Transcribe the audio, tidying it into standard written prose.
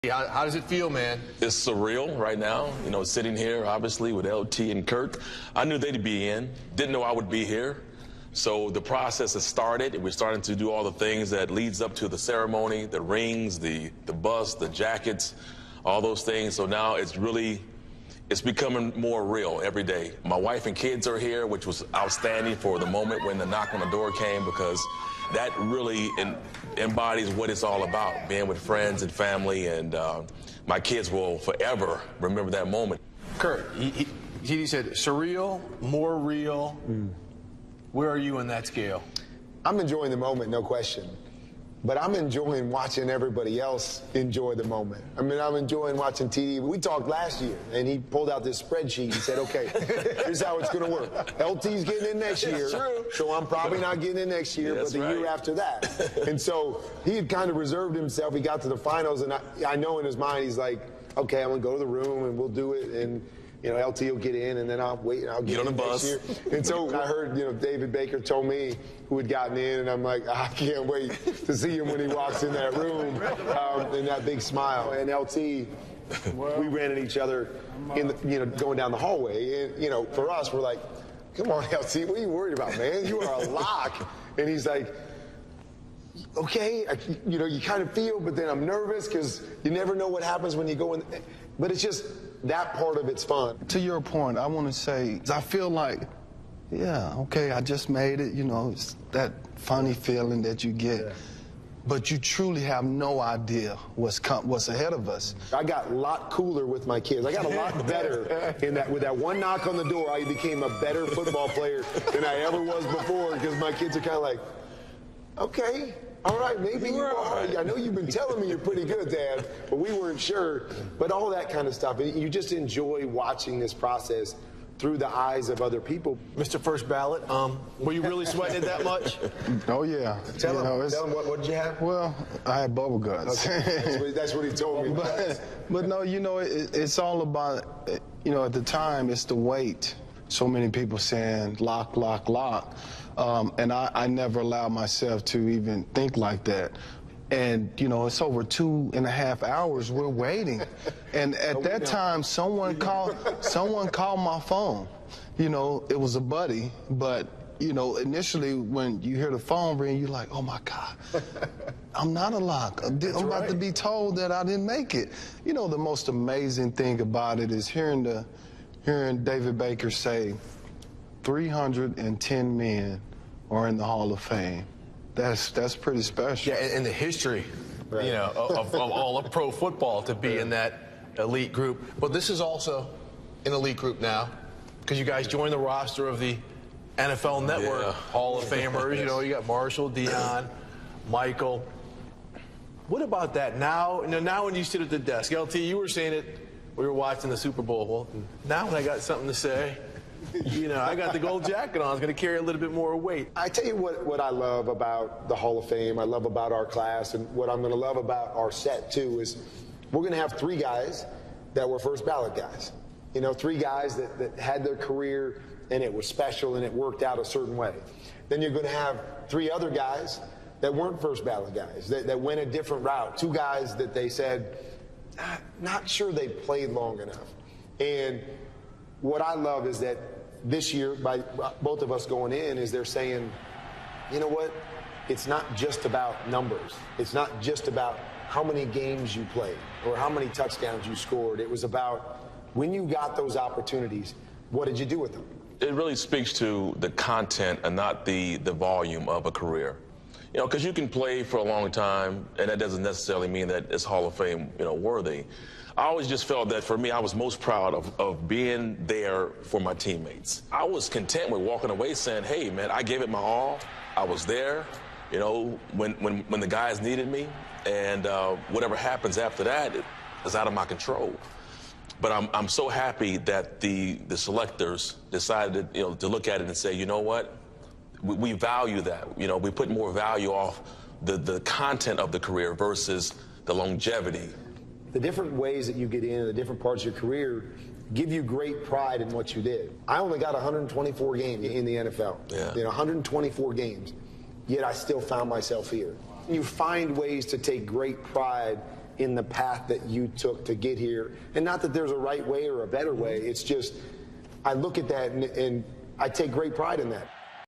How does it feel, man? It's surreal right now, you know, sitting here, obviously, with LT and Kurt. I knew they'd be in, didn't know I would be here. So the process has started. We're starting to do all the things that leads up to the ceremony, the rings, the bus, the jackets, all those things. So now it's becoming more real every day. My wife and kids are here, which was outstanding for the moment when the knock on the door came, because that really embodies what it's all about, being with friends and family, and my kids will forever remember that moment. Kurt, he said surreal, more real. Where are you in that scale? I'm enjoying the moment, no question. But I'm enjoying watching everybody else enjoy the moment. I mean, I'm enjoying watching TV. We talked last year, and he pulled out this spreadsheet and said, okay, here's how it's going to work. LT's getting in next year, so I'm probably not getting in next year, but the year after that. And so he had kind of reserved himself. He got to the finals, and I know in his mind he's like, okay, I'm going to go to the room, and we'll do it, and you know, LT will get in, and then I'll wait, and I'll get on the bus. Next year. And so I heard, you know, David Baker told me who had gotten in, and I'm like, I can't wait to see him when he walks in that room, and that big smile. And LT, we ran at each other, going down the hallway, and you know, for us, we're like, come on, LT, what are you worried about, man? You are a lock. And he's like, okay, you know, you kind of feel, but then I'm nervous because you never know what happens when you go in. But it's just that part of it's fun. To your point, I want to say, I feel like, yeah, okay, I just made it. You know, it's that funny feeling that you get. But you truly have no idea what's ahead of us. I got a lot cooler with my kids. I got a lot better in that. With that one knock on the door, I became a better football player than I ever was before, because my kids are kind of like, okay, all right, maybe you are. I know you've been telling me you're pretty good, Dad, but we weren't sure. But all that kind of stuff. You just enjoy watching this process through the eyes of other people. Mr. First Ballot, were you really sweating it that much? Oh, yeah. Tell him what did you have? Well, I had bubble guts. Okay. That's what he told me. But no, you know, it's all about, you know, at the time, it's the weight. So many people saying lock, lock, lock. And I never allowed myself to even think like that. And, you know, it's over 2.5 hours we're waiting. And at that time, someone called my phone. You know, it was a buddy, but, you know, initially when you hear the phone ring, you're like, oh, my God, I'm not a lock. I'm about to be told that I didn't make it. You know, the most amazing thing about it is hearing David Baker say 310 men are in the Hall of Fame. That's pretty special. Yeah, in the history, you know, of all of pro football to be in that elite group. But this is also an elite group now, because you guys joined the roster of the NFL Network Hall of Famers. You know, you got Marshall, Deion, Michael. What about that now? Now when you sit at the desk, LT, you were saying it. We were watching the Super Bowl. Well, now when I got something to say, you know, I got the gold jacket on. I was going to carry a little bit more weight. I tell you what I love about the Hall of Fame, I love about our class, and what I'm going to love about our set, too, is we're going to have 3 guys that were first ballot guys. You know, 3 guys that had their career, and it was special, and it worked out a certain way. Then you're going to have 3 other guys that weren't first ballot guys, that went a different route. 2 guys that they said, not sure they played long enough. And what I love is that this year, by both of us going in, is they're saying, you know what, it's not just about numbers. It's not just about how many games you played or how many touchdowns you scored. It was about when you got those opportunities, what did you do with them? It really speaks to the content and not the volume of a career. You know, because you can play for a long time, and that doesn't necessarily mean that it's Hall of Fame, you know, worthy. I always just felt that for me, I was most proud of being there for my teammates. I was content with walking away saying, hey, man, I gave it my all. I was there, you know, when the guys needed me. And whatever happens after that is out of my control. But I'm so happy that the selectors decided, you know, to look at it and say, you know what? We value that. You know, we put more value off the content of the career versus the longevity. The different ways that you get in, the different parts of your career, give you great pride in what you did. I only got 124 games in the NFL. Yeah. You know, 124 games, yet I still found myself here. You find ways to take great pride in the path that you took to get here. And not that there's a right way or a better way. It's just, I look at that and I take great pride in that.